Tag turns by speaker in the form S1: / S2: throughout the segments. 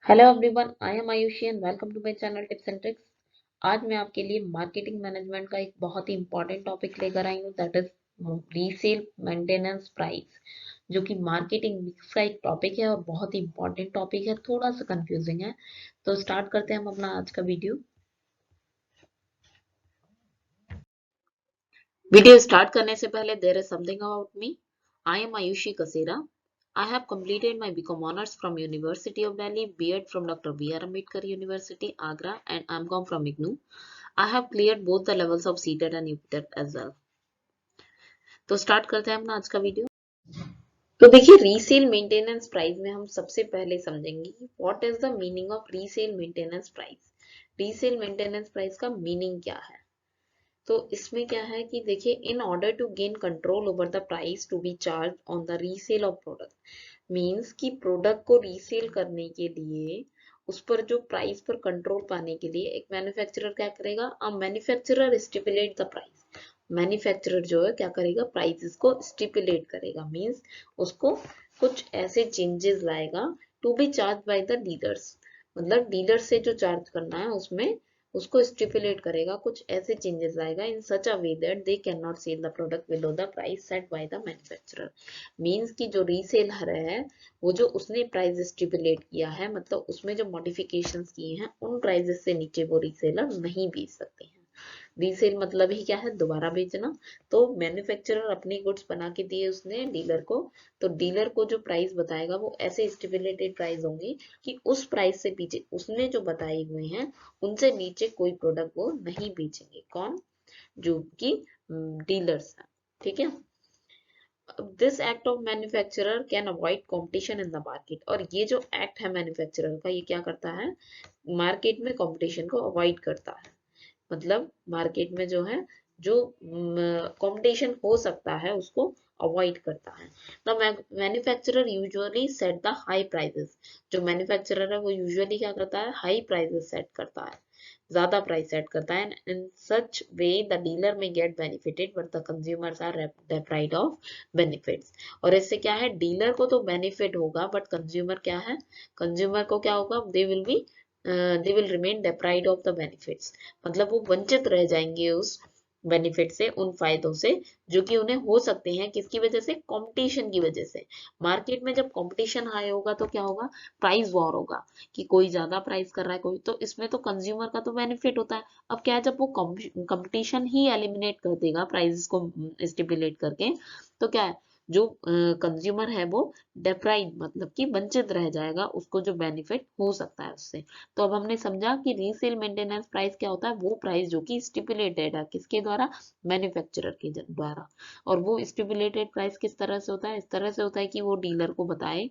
S1: Hello everyone, I am Ayushi and welcome to my channel tips and tricks. आज मैं आपके लिए मार्केटिंग मैनेजमेंट का एक बहुत ही इंपॉर्टेंट टॉपिक लेकर आई हूँ, that is resale maintenance price, जो कि मार्केटिंग का एक टॉपिक है और बहुत ही इंपॉर्टेंट टॉपिक है, थोड़ा सा कंफ्यूजिंग है। तो स्टार्ट करते हैं हम अपना आज का वीडियो स्टार्ट करने से पहले there is something about me. I am Ayushi Kasera. I have completed my BCom Honors from University of Delhi, B.Ed from Dr. B.R. Ambedkar University, Agra, and M.Com from IGNOU. I have cleared both the levels of CTET and UTET as well. तो start करते हैं अपना आज का video. तो देखिए, resale maintenance price में हम सबसे पहले समझेंगे कि what is the meaning of resale maintenance price. Resale maintenance price का मीनिंग क्या है? तो इसमें क्या है कि देखिए, in order to gain control over the price to be charge on the resale of product, means कि प्रोडक्ट को रीसेल करने के लिए उस पर जो प्राइस पर कंट्रोल पाने के लिए एक मैन्युफैक्चरर क्या करेगा, a manufacturer stipulate the price. Manufacturer जो है क्या करेगा, प्राइसेस को स्टिपुलेट करेगा, मीन्स उसको कुछ ऐसे चेंजेस लाएगा to be charge by the dealers. मतलब डीलर से जो चार्ज करना है उसमें उसको स्टिपुलेट करेगा, कुछ ऐसे चेंजेस लाएगा in such a way that they can not sell the product below the price set by the manufacturer. Means कि जो रीसेलर है वो जो उसने प्राइस स्टिपुलेट किया है, मतलब उसमें जो मॉडिफिकेशंस किए हैं उन प्राइसेस से नीचे वो रीसेलर नहीं बेच सकते हैं। रीसेल मतलब ही क्या है, दोबारा बेचना। तो मैन्युफैक्चरर अपनी गुड्स बना के दिए उसने डीलर को, तो डीलर को जो प्राइस बताएगा वो ऐसे स्टिपुलेटेड प्राइस होंगे कि उस प्राइस से पीछे उसने जो बताए हुए हैं उनसे नीचे कोई प्रोडक्ट वो नहीं बेचेंगे। कौन? जो कि डीलर्स हैं। ठीक है। This act of manufacturer can avoid competition in the market. और ये जो एक्ट है मैन्युफैक्चरर का, ये क्या करता है, मार्केट में कंपटीशन को अवॉइड करता है। मतलब मार्केट में जो है जो कंपटीशन हो सकता है उसको अवॉइड करता है। The manufacturer usually set the high prices. जो मैन्युफैक्चरर है वो यूजुअली क्या करता है, हाई प्राइसेस सेट करता है, ज्यादा प्राइस सेट करता है। In such way the dealer may get benefited but the consumers are deprived of benefits. और इससे क्या है, डीलर को तो बेनिफिट होगा बट कंज्यूमर क्या है, कंज्यूमर को क्या होगा, they will remain deprived of the benefits. मतलब वो वंचित रह जाएंगे उस बेनिफिट से, उन फायदों से जो कि उन्हें हो सकते हैं, किसकी वजह से, कंपटीशन की वजह से। मार्केट में जब कंपटीशन हाई होगा तो क्या होगा, प्राइस वॉर होगा, कि कोई ज्यादा प्राइस कर रहा है कोई, तो इसमें तो कंज्यूमर का तो बेनिफिट होता है। अब क्या है, जब वो कंपटीशन ही एलिमिनेट कर देगा प्राइस को स्टिपुलेट करके, तो क्या है, जो कंज्यूमर है वो डेप्राइव मतलब कि वंचित रह जाएगा, उसको जो बेनिफिट हो सकता है उससे। तो अब हमने समझा कि रीसेल मेंटेनेंस प्राइस क्या होता है, वो प्राइस जो कि स्टिपुलेटेड है, किसके द्वारा, मैन्युफैक्चरर के द्वारा। और वो स्टिपुलेटेड प्राइस किस तरह से होता है, इस तरह से होता है कि वो डीलर को बताए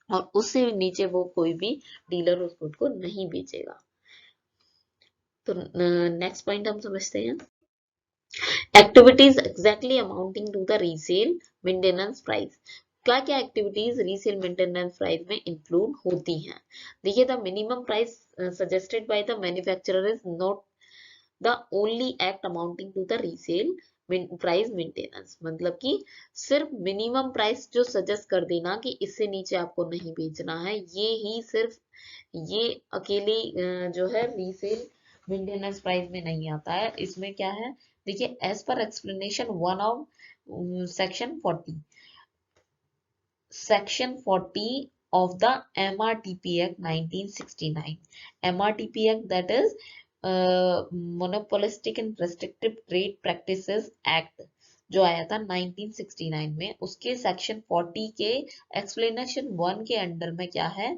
S1: और उससे नीचे वो कोई भी डीलर उस गुड को नहीं बेचेगा। तो नेक्स्ट पॉइंट हम समझते हैं, activities exactly amounting to the resale maintenance price. क्या क्या एक्टिविटीज रीसेल मेंटेनेंस प्राइस में इंक्लूड होती हैं? देखिए, the minimum price suggested by the manufacturer is not the only act amounting to the resale price maintenance. मतलब कि सिर्फ minimum price जो सजेस्ट कर देना कि इससे नीचे आपको नहीं बेचना है, ये ही सिर्फ ये अकेली जो है रीसेल मेंटेनेंस प्राइस में नहीं आता है। इसमें क्या है, देखिए, as per explanation one of section 40 of the MRTP Act 1969. MRTP Act, that is Monopolistic and Restrictive Trade Practices Act, जो आया था 1969 में, उसके सेक्शन 40 के एक्सप्लेनेशन 1 के अंडर में क्या है,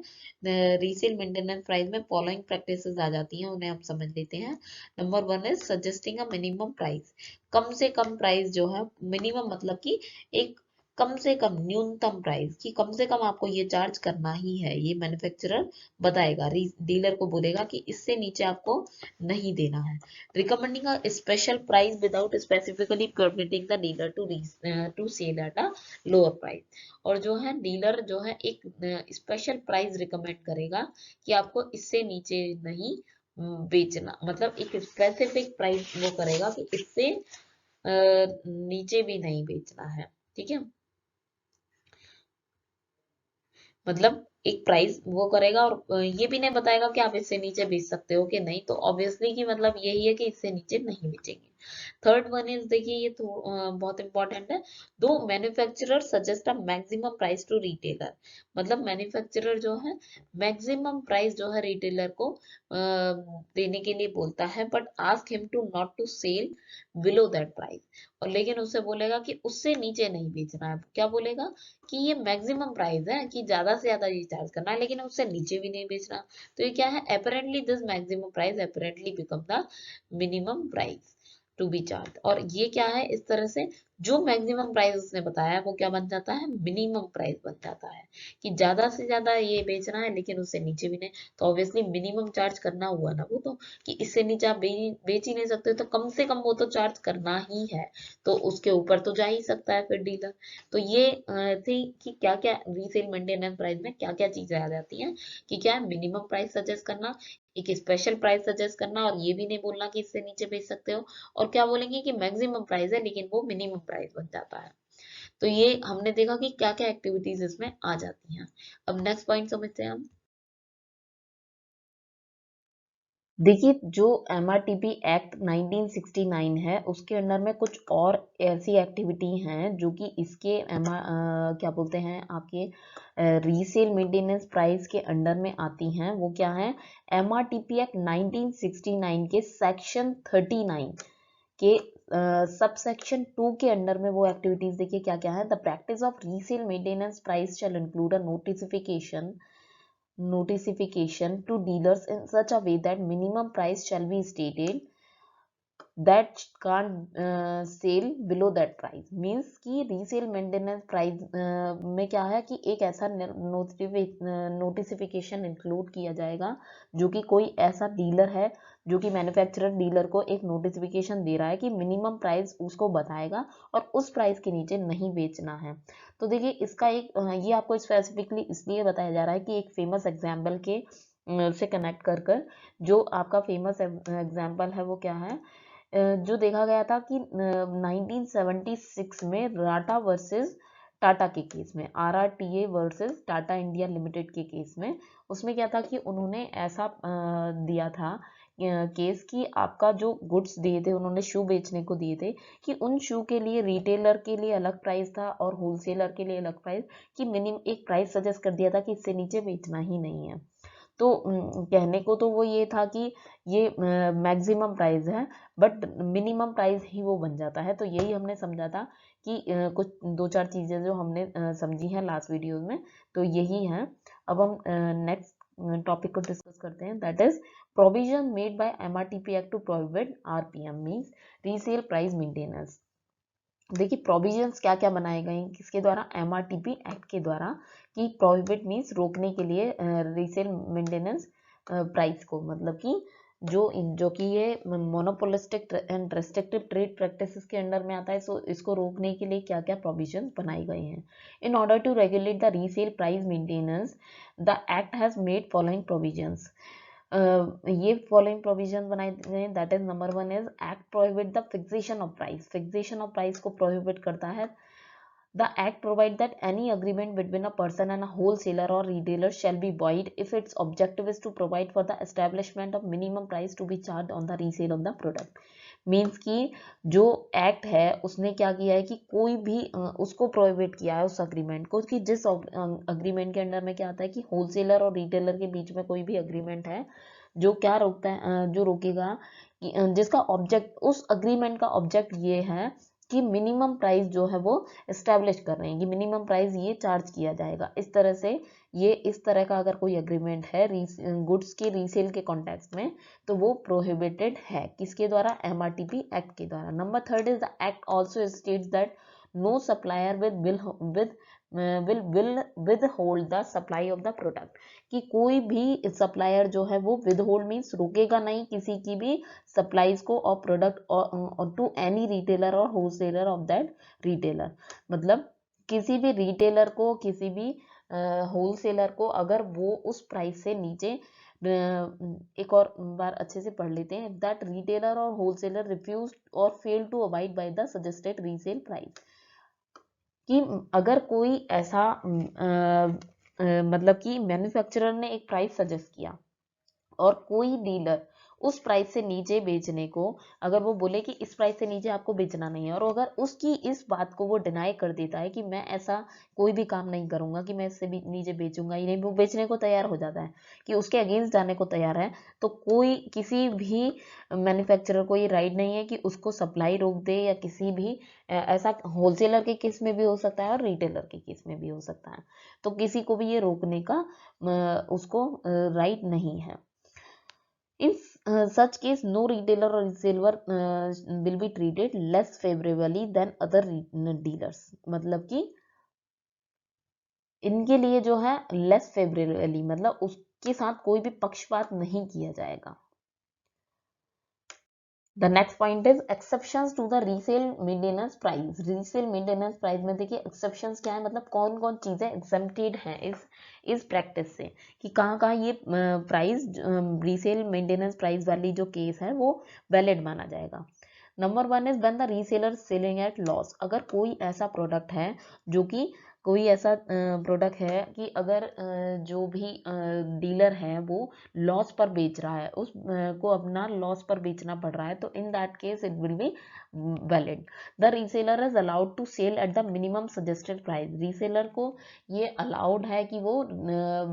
S1: रीसेल मेंटेनेंस प्राइस में फॉलोइंग प्रैक्टिसेस आ जाती हैं, उन्हें हम समझ लेते हैं। Number 1 is suggesting a minimum price. कम से कम प्राइस जो है, मिनिमम मतलब कि एक कम से कम न्यूनतम प्राइस, की कम से कम आपको ये चार्ज करना ही है, ये मैन्युफैक्चरर बताएगा, डीलर को बोलेगा कि इससे नीचे आपको नहीं देना है। Recommending a special price without specifically permitting the dealer to sell at a lower price. और जो है डीलर जो है एक स्पेशल प्राइस रिकमेंड करेगा कि आपको इससे नीचे नहीं बेचना, मतलब एक स्पेसिफिक प्राइस वो करेगा कि इससे नीचे भी नहीं बेचना है। ठीक है, मतलब एक प्राइस वो करेगा और ये भी नहीं बताएगा कि आप इससे नीचे बेच सकते हो कि नहीं, तो ऑब्वियसली कि मतलब यही है कि इससे नीचे नहीं बेचेंगे। थर्ड वन इज, देखिए ये तो बहुत इंपॉर्टेंट है, दो manufacturer suggest a maximum price to retailer. मतलब मैन्युफैक्चरर जो है मैक्सिमम प्राइस जो है रिटेलर को देने के लिए बोलता है, but ask him to not to sell below that price. और लेकिन उससे बोलेगा कि उससे नीचे नहीं बेचना है। क्या बोलेगा कि ये मैक्सिमम प्राइस है, कि ज्यादा से ज्यादा ये चार्ज करना है, लेकिन उससे नीचे भी नहीं बेचना। तो ये क्या है, apparently this maximum price apparently become the minimum price to be charge. और ये क्या है, इस तरह से जो मैक्सिमम प्राइस उसने बताया है वो क्या बन जाता है, मिनिमम प्राइस बन जाता है, कि ज्यादा से ज्यादा ये बेचना है लेकिन उससे नीचे भी नहीं। तो ऑब्वियसली मिनिमम चार्ज करना हुआ ना वो, तो कि इससे नीचे आप बेच ही नहीं सकते, तो कम से कम वो तो चार्ज करना ही है, तो उसके ऊपर तो जा ही सकता है फिर डीलर। तो ये थी कि क्या क्या रीसेल मेंटेनेंस प्राइस में क्या क्या चीजें आ जाती हैं, कि क्या है, मिनिमम प्राइस सजेस्ट करना, एक स्पेशल प्राइस सजेस्ट करना, और ये भी नहीं बोलना कि इससे नीचे बेच सकते हो, और क्या बोलेंगे कि मैक्सिमम प्राइस है लेकिन वो मिनिमम प्राइस बन जाता है। तो ये हमने देखा कि क्या क्या एक्टिविटीज इसमें आ जाती हैं। अब नेक्स्ट पॉइंट समझते हैं हम। देखिए, जो MRTP एक्ट 1969 है उसके अंडर में कुछ और ऐसी एक्टिविटी हैं जो कि इसके क्या बोलते हैं आपके रीसेल मेंटेनेंस प्राइस के अंडर में आती हैं। वो क्या है, MRTP एक्ट 1969 के सेक्शन 39 के सब सेक्शन 2 के अंडर में वो एक्टिविटीज देखिए क्या क्या है। The practice of resale maintenance price shall include a notification to dealers in such a way that minimum price shall be stated that can't sell below that price। Means कि resale maintenance price में क्या है कि एक ऐसा notification include किया जाएगा जो कि कोई ऐसा डीलर है जो कि मैन्युफैक्चरर डीलर को एक नोटिफिकेशन दे रहा है कि मिनिमम प्राइस उसको बताएगा और उस प्राइस के नीचे नहीं बेचना है। तो देखिए इसका एक ये आपको स्पेसिफिकली इसलिए बताया जा रहा है कि एक फेमस एग्जाम्पल के से कनेक्ट कर कर, जो आपका फेमस एग्जाम्पल है वो क्या है, जो देखा गया था कि 1976 में राटा वर्सेस टाटा के केस में, RRTA versus Tata India limited के केस में, उसमें क्या था कि उन्होंने ऐसा दिया था केस कि आपका जो गुड्स दिए थे, उन्होंने शू बेचने को दिए थे, कि उन शू के लिए रिटेलर के लिए अलग प्राइस था और होलसेलर के लिए अलग प्राइस, कि मिनिमम एक प्राइस सजेस्ट कर दिया था कि इससे नीचे बेचना ही नहीं है। तो कहने को तो वो ये था कि ये मैक्सिमम प्राइस है, बट मिनिमम प्राइस ही वो बन जाता है। तो यही हमने समझा था कि कुछ दो चार चीजें जो हमने समझी हैं लास्ट वीडियो में, तो यही है। अब हम नेक्स्ट टॉपिक को डिस्कस करते हैं, that is provision made by MRTP act to prohibit RPM means resale price maintenance. देखिए प्रोविजंस क्या क्या बनाए गए हैं किसके द्वारा, MRTP एक्ट के द्वारा, कि प्रोहिबिट मीन्स रोकने के लिए रीसेल मेंटेनेंस प्राइस को, मतलब कि जो कि ये monopolistic and restrictive trade practices के अंडर में आता है। सो इसको रोकने के लिए क्या क्या प्रोविजंस बनाए गए हैं। In order to regulate the resale price maintenance the act has made following provisions. ये फॉलोइंग प्रोविजन बनाए गए हैं, that is number 1 is act prohibit the fixation of price. Fixation of price को प्रोहिबिट करता है। The act provide that any agreement between a person and a wholesaler और retailer shall be void if its objective is to provide for the establishment of minimum price to be charged on the resale of the product। Means कि जो act है उसने क्या किया है कि कोई भी उसको प्रोहिबिट किया है उस अग्रीमेंट को, कि जिस अग्रीमेंट के अंडर में क्या आता है कि होलसेलर और रिटेलर के बीच में कोई भी अग्रीमेंट है जो क्या रोकता है, जो रोकेगा कि जिसका ऑब्जेक्ट, उस अग्रीमेंट का ऑब्जेक्ट ये है कि मिनिमम प्राइस जो है वो एस्टेब्लिश कर रहे हैं कि मिनिमम प्राइस ये चार्ज किया जाएगा। इस तरह से ये इस तरह का अगर कोई अग्रीमेंट है गुड्स के रीसेल के कॉन्टेक्स्ट में, तो वो प्रोहिबिटेड है किसके द्वारा, MRTP एक्ट के द्वारा। Number 3 is the act also states that no supplier will withhold the supply of the product, कि कोई भी सप्लायर जो है वो withhold मीन्स रोकेगा नहीं किसी की भी सप्लाईज को और प्रोडक्ट टू एनी रिटेलर और होलसेलर ऑफ दैट रिटेलर। मतलब किसी भी रिटेलर को, किसी भी होलसेलर को, अगर वो उस प्राइस से नीचे एक और बार अच्छे से पढ़ लेते हैं, दैट रिटेलर और होलसेलर रिफ्यूज और fail to abide by the suggested resale price. कि अगर कोई ऐसा मतलब कि मैन्युफैक्चरर ने एक प्राइस सजेस्ट किया और कोई डीलर उस प्राइस से नीचे बेचने को, अगर वो बोले कि इस प्राइस से नीचे आपको बेचना नहीं है, और अगर उसकी इस बात को वो डिनाई कर देता है कि मैं ऐसा कोई भी काम नहीं करूंगा कि मैं इससे भी नीचे बेचूंगा ही नहीं, वो बेचने को तैयार हो जाता है कि उसके अगेंस्ट जाने को तैयार है, तो कोई किसी भी मैन्युफैक्चरर को ये राइट नहीं है कि उसको सप्लाई रोक दे, या किसी भी ऐसा होलसेलर के केस में भी हो सकता है और रिटेलर के केस में भी हो सकता है, तो किसी को भी ये रोकने का उसको राइट नहीं है। In such case, no retailer or reseller will be treated less favorably than other dealers. मतलब कि इनके लिए जो है less favorably, मतलब उसके साथ कोई भी पक्षपात नहीं किया जाएगा। The next point is exceptions to the resale maintenance price. Resale maintenance price में देखिए exceptions क्या है, मतलब कौन कौन चीजें exempted हैं इस प्रैक्टिस से, कि कहाँ कहाँ ये प्राइस रीसेल मेंटेनेंस प्राइस वाली जो केस है वो वैलिड माना जाएगा। Number 1 is when the reseller selling at loss. अगर कोई ऐसा प्रोडक्ट है जो कि कोई ऐसा प्रोडक्ट है कि अगर जो भी डीलर है वो लॉस पर बेच रहा है, उस को अपना लॉस पर बेचना पड़ रहा है, तो in that case it will be valid. The reseller is allowed to sell at the minimum suggested price. Reseller को ये अलाउड है कि वो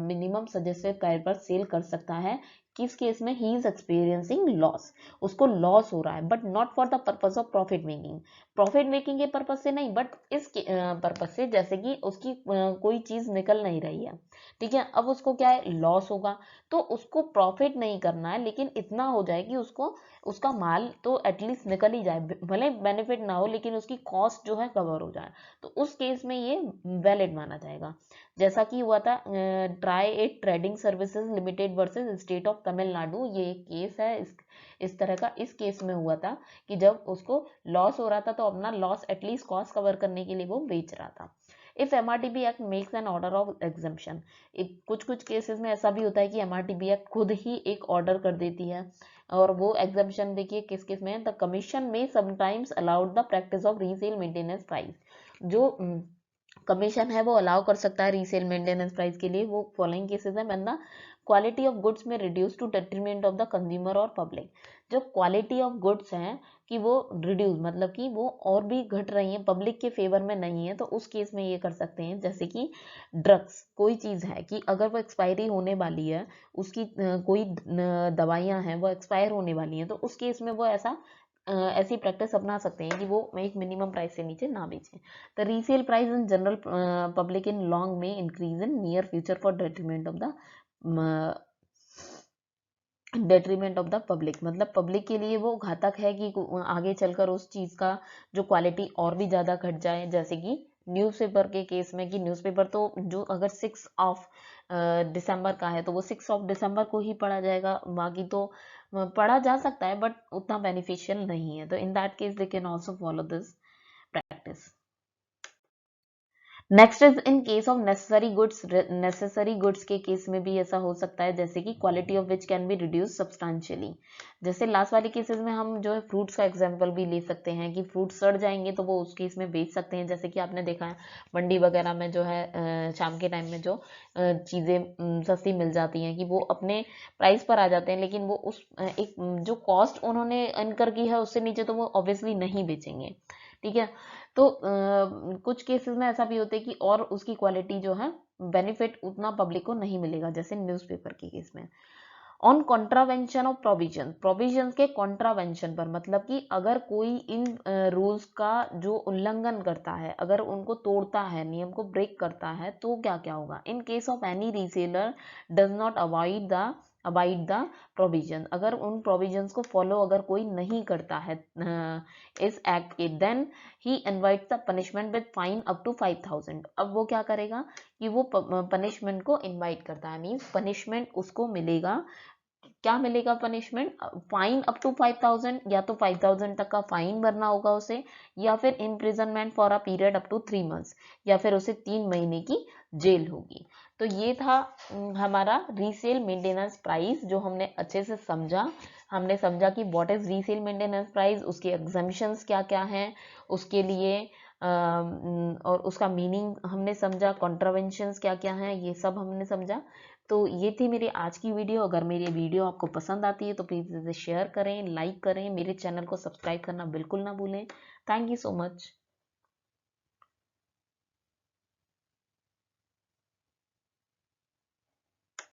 S1: मिनिमम सजेस्टेड प्राइस पर सेल कर सकता है। किस केस में? ही इज एक्सपीरियंसिंग लॉस, उसको लॉस हो रहा है, but not for the purpose of profit making. Profit making के पर्पज से नहीं, बट इस पर्पज से, जैसे कि उसकी कोई चीज निकल नहीं रही है, ठीक है, अब उसको क्या है, लॉस होगा, तो उसको प्रॉफिट नहीं करना है, लेकिन इतना हो जाए कि उसको उसका माल तो एटलीस्ट निकल ही जाए, भले बेनिफिट ना हो लेकिन उसकी कॉस्ट जो है कवर हो जाए, तो उस केस में ये वैलिड माना जाएगा। जैसा कि हुआ था try it trading services limited versus state of Tamil Nadu, ये एक केस है इस तरह का। इस केस में हुआ था कि जब उसको लॉस हो रहा था तो अपना लॉस एटलीस्ट कॉस्ट कवर करने के लिए वो बेच रहा था। If MRTB act makes an order of exemption, कुछ कुछ केसेस में ऐसा भी होता है कि एमआरटीबी एक्ट खुद ही एक ऑर्डर कर देती है, और वो एग्जम्पशन देखिए किस किस में, द कमीशन में sometimes allowed the practice of resale maintenance price. जो कमीशन है वो अलाउ कर सकता है रीसेल मेंटेनेंस प्राइस के लिए, वो फॉलोइंग केसेस है, वरना क्वालिटी ऑफ गुड्स में reduce to detriment of the consumer और पब्लिक। जो क्वालिटी ऑफ गुड्स हैं कि वो रिड्यूस, मतलब कि वो और भी घट रही हैं, पब्लिक के फेवर में नहीं है, तो उस केस में ये कर सकते हैं। जैसे कि ड्रग्स, कोई चीज़ है कि अगर वो एक्सपायरी होने वाली है, उसकी कोई दवाइयाँ हैं वो एक्सपायर होने वाली हैं, तो उस केस में वो ऐसी प्रैक्टिस अपना सकते हैं कि वो एक मिनिमम प्राइस से नीचे ना बेचें। The resale price in general public in long में increase in near future for detriment of the public, मतलब पब्लिक के लिए वो घातक है कि आगे चलकर उस चीज़ का जो क्वालिटी और भी ज़्यादा घट जाए। जैसे कि न्यूज़पेपर के केस में, कि न्यूज़पेपर तो जो अगर 6 ऑफ दिसंबर का है तो वो 6 ऑफ दिसंबर को ही पढ़ा जाएगा, बाकी तो पढ़ा जा सकता है बट उतना बेनिफिशियल नहीं है, तो in that case they can also follow this practice. Next is in case of necessary goods. Necessary goods के केस में भी ऐसा हो सकता है, जैसे कि quality of which can be reduce substantially. जैसे लास्ट वाले केसेस में हम जो है फ्रूट्स का एग्जांपल भी ले सकते हैं कि फ्रूट सड़ जाएंगे तो वो उस केस में बेच सकते हैं। जैसे कि आपने देखा है मंडी वगैरह में जो है शाम के टाइम में जो चीज़ें सस्ती मिल जाती हैं कि वो अपने प्राइस पर आ जाते हैं, लेकिन वो उस एक जो कॉस्ट उन्होंने इनकर की है उससे नीचे तो वो ऑब्वियसली नहीं बेचेंगे, ठीक है। तो कुछ केसेस में ऐसा भी होता है कि और उसकी क्वालिटी जो है बेनिफिट उतना पब्लिक को नहीं मिलेगा, जैसे न्यूज़पेपर के केस में। ऑन कॉन्ट्रावेंशन ऑफ प्रोविजन के कॉन्ट्रावेंशन पर, मतलब कि अगर कोई इन रूल्स का जो उल्लंघन करता है, अगर उनको तोड़ता है, नियम को ब्रेक करता है, तो क्या क्या होगा। In case of any reseller does not abide the provision, अगर उन प्रोविजंस को फॉलो अगर कोई नहीं करता है इस एक्ट के, then he invites the punishment with fine up to 5,000। अब वो क्या करेगा कि वो पनिशमेंट को इनवाइट करता है, मीन्स पनिशमेंट उसको मिलेगा। क्या मिलेगा पनिशमेंट? फाइन अप टू 5,000, या तो 5,000 तक का फाइन भरना होगा उसे, या फिर imprisonment for a period up to 3 months, या फिर उसे 3 महीने की जेल होगी। तो ये था हमारा रीसेल मेंटेनेंस प्राइस, जो हमने अच्छे से समझा। हमने समझा कि what is resale maintenance price, उसके एग्जम्पशंस क्या क्या हैं, उसके लिए और उसका मीनिंग हमने समझा, कॉन्ट्रावेंशंस क्या क्या हैं ये सब हमने समझा। तो ये थी मेरी आज की वीडियो। अगर मेरी वीडियो आपको पसंद आती है तो प्लीज़ इसे शेयर करें, लाइक करें, मेरे चैनल को सब्सक्राइब करना बिल्कुल ना भूलें। Thank you so much.